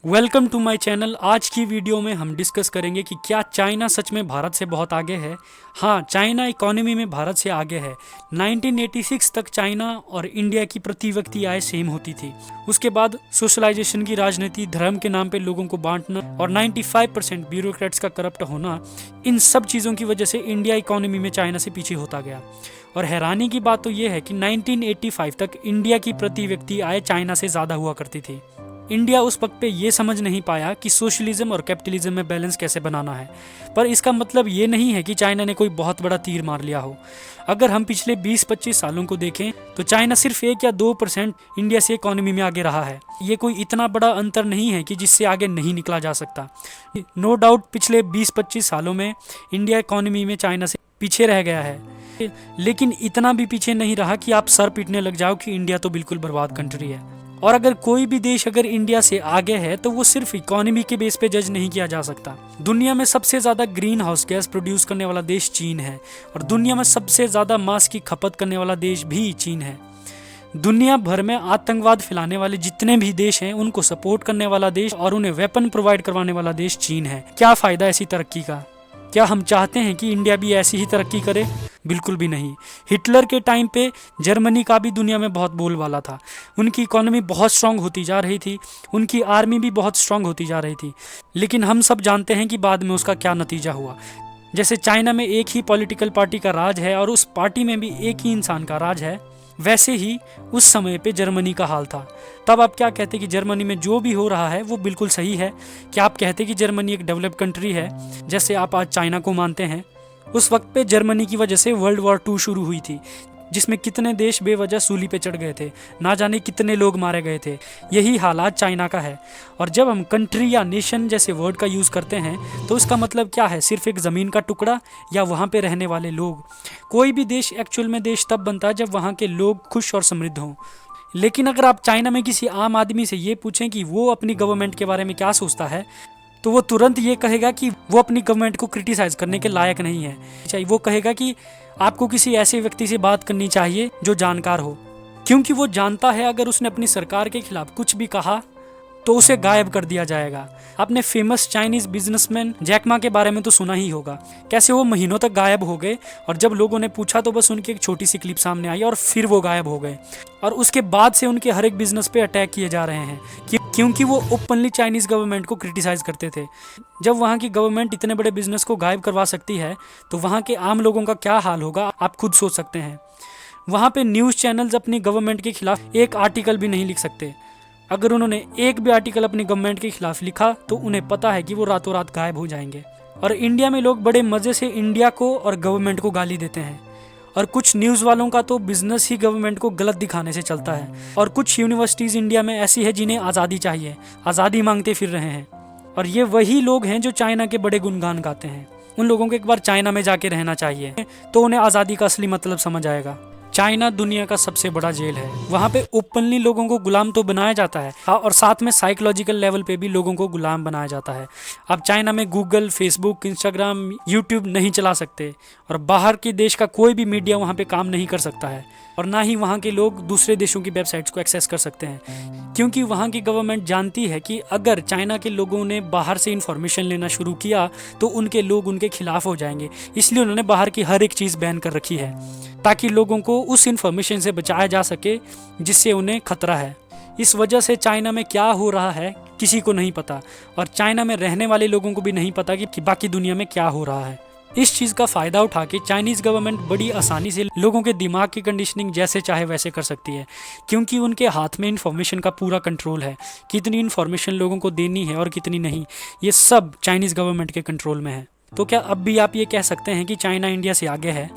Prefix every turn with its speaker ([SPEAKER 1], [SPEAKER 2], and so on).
[SPEAKER 1] Welcome to my channel. आज की video में हम डिस्कस करेंगे कि क्या चाइना सच में भारत से बहुत आगे है। हाँ, चाइना इकोनॉमी में भारत से आगे है। 1986 तक चाइना और इंडिया की प्रति व्यक्ति आय सेम होती थी। उसके बाद सोशलाइजेशन की राजनीति, धर्म के नाम पे लोगों को बांटना और 95% ब्यूरोक्रेट्स का करप्ट होना, इन सब चीज़ों की वजह से इंडिया इकोनॉमी में चाइना से पीछे होता गया। और हैरानी की बात तो ये है कि 1985 तक इंडिया की प्रति व्यक्ति आय चाइना से ज़्यादा हुआ करती थी। इंडिया उस वक्त पे ये समझ नहीं पाया कि सोशलिज्म और कैपिटलिज्म में बैलेंस कैसे बनाना है। पर इसका मतलब ये नहीं है कि चाइना ने कोई बहुत बड़ा तीर मार लिया हो। अगर हम पिछले 20-25 सालों को देखें तो चाइना सिर्फ 1 या 2% इंडिया से इकोनॉमी में आगे रहा है। ये कोई इतना बड़ा अंतर नहीं है कि जिससे आगे नहीं निकला जा सकता। नो डाउट पिछले 20-25 सालों में इंडिया इकोनॉमी में चाइना से पीछे रह गया है, लेकिन इतना भी पीछे नहीं रहा कि आप सर पीटने लग जाओ कि इंडिया तो बिल्कुल बर्बाद कंट्री है। और अगर कोई भी देश अगर इंडिया से आगे है तो वो सिर्फ इकोनॉमी के बेस पे जज नहीं किया जा सकता। दुनिया में सबसे ज्यादा ग्रीन हाउस गैस प्रोड्यूस करने वाला देश चीन है और दुनिया में सबसे ज्यादा मांस की खपत करने वाला देश भी चीन है। दुनिया भर में आतंकवाद फैलाने वाले जितने भी देश हैं उनको सपोर्ट करने वाला देश और उन्हें वेपन प्रोवाइड करवाने वाला देश चीन है। क्या फायदा ऐसी तरक्की का? क्या हम चाहते हैं कि इंडिया भी ऐसी ही तरक्की करे? बिल्कुल भी नहीं। हिटलर के टाइम पे जर्मनी का भी दुनिया में बहुत बोलबाला था। उनकी इकोनॉमी बहुत स्ट्रांग होती जा रही थी, उनकी आर्मी भी बहुत स्ट्रांग होती जा रही थी, लेकिन हम सब जानते हैं कि बाद में उसका क्या नतीजा हुआ। जैसे चाइना में एक ही पॉलिटिकल पार्टी का राज है और उस पार्टी में भी एक ही इंसान का राज है, वैसे ही उस समय पे जर्मनी का हाल था। तब आप क्या कहते कि जर्मनी में जो भी हो रहा है वो बिल्कुल सही है? क्या आप कहते कि जर्मनी एक डेवलप्ड कंट्री है जैसे आप आज चाइना को मानते हैं? उस वक्त पे जर्मनी की वजह से वर्ल्ड वॉर 2 शुरू हुई थी, जिसमें कितने देश बेवजह सूली पे चढ़ गए थे, ना जाने कितने लोग मारे गए थे। यही हालात चाइना का है। और जब हम कंट्री या नेशन जैसे वर्ड का यूज़ करते हैं तो इसका मतलब क्या है? सिर्फ एक ज़मीन का टुकड़ा या वहाँ पे रहने वाले लोग? कोई भी देश एक्चुअल में देश तब बनता है जब वहाँ के लोग खुश और समृद्ध हों। लेकिन अगर आप चाइना में किसी आम आदमी से ये पूछें कि वो अपनी गवर्नमेंट के बारे में क्या सोचता है, तो वो तुरंत ये कहेगा कि वो अपनी गवर्नमेंट को क्रिटिसाइज करने के लायक नहीं है। वो कहेगा कि आपको किसी ऐसे व्यक्ति से बात करनी चाहिए जो जानकार हो, क्योंकि वो जानता है अगर उसने अपनी सरकार के खिलाफ कुछ भी कहा तो उसे गायब कर दिया जाएगा। आपने famous Chinese businessman Jack Ma के बारे में तो सुना ही होगा, कैसे वो महीनों तक गायब हो गए और जब लोगों ने पूछा तो बस उनकी एक छोटी सी क्लिप सामने आई और फिर वो गायब हो गए। और उसके बाद से उनके हर एक बिजनेस पे अटैक किए जा रहे हैं क्योंकि वो ओपनली चाइनीज गवर्नमेंट को क्रिटिसाइज करते थे। जब वहाँ की गवर्नमेंट इतने बड़े बिजनेस को गायब करवा सकती है तो वहाँ के आम लोगों का क्या हाल होगा आप खुद सोच सकते हैं। वहाँ पे न्यूज़ चैनल्स अपनी गवर्नमेंट के खिलाफ एक आर्टिकल भी नहीं लिख सकते। अगर उन्होंने एक भी आर्टिकल अपनी गवर्नमेंट के खिलाफ लिखा तो उन्हें पता है कि वो रातों रात गायब हो जाएंगे। और इंडिया में लोग बड़े मज़े से इंडिया को और गवर्नमेंट को गाली देते हैं, और कुछ न्यूज़ वालों का तो बिजनेस ही गवर्नमेंट को गलत दिखाने से चलता है। और कुछ यूनिवर्सिटीज़ इंडिया में ऐसी है जिन्हें आज़ादी चाहिए, आज़ादी मांगते फिर रहे हैं। और ये वही लोग हैं जो चाइना के बड़े गुणगान गाते हैं। उन लोगों को एक बार चाइना में जाके रहना चाहिए तो उन्हें आज़ादी का असली मतलब समझ आएगा। चाइना दुनिया का सबसे बड़ा जेल है। वहाँ पे ओपनली लोगों को गुलाम तो बनाया जाता है, हाँ, और साथ में साइकोलॉजिकल लेवल पे भी लोगों को गुलाम बनाया जाता है। आप चाइना में गूगल, फेसबुक, इंस्टाग्राम, यूट्यूब नहीं चला सकते और बाहर के देश का कोई भी मीडिया वहाँ पे काम नहीं कर सकता है, और ना ही वहाँ के लोग दूसरे देशों की वेबसाइट्स को एक्सेस कर सकते हैं, क्योंकि वहाँ की गवर्नमेंट जानती है कि अगर चाइना के लोगों ने बाहर से इन्फॉर्मेशन लेना शुरू किया तो उनके लोग उनके खिलाफ हो जाएंगे। इसलिए उन्होंने बाहर की हर एक चीज़ बैन कर रखी है ताकि लोगों को उस इन्फॉर्मेशन से बचाया जा सके जिससे उन्हें खतरा है। इस वजह से चाइना में क्या हो रहा है किसी को नहीं पता, और चाइना में रहने वाले लोगों को भी नहीं पता कि बाकी दुनिया में क्या हो रहा है। इस चीज़ का फ़ायदा उठा के चाइनीज़ गवर्नमेंट बड़ी आसानी से लोगों के दिमाग की कंडीशनिंग जैसे चाहे वैसे कर सकती है, क्योंकि उनके हाथ में इन्फॉर्मेशन का पूरा कंट्रोल है। कितनी इन्फॉर्मेशन लोगों को देनी है और कितनी नहीं, ये सब चाइनीज़ गवर्नमेंट के कंट्रोल में है। तो क्या अब भी आप ये कह सकते हैं कि चाइना इंडिया से आगे है?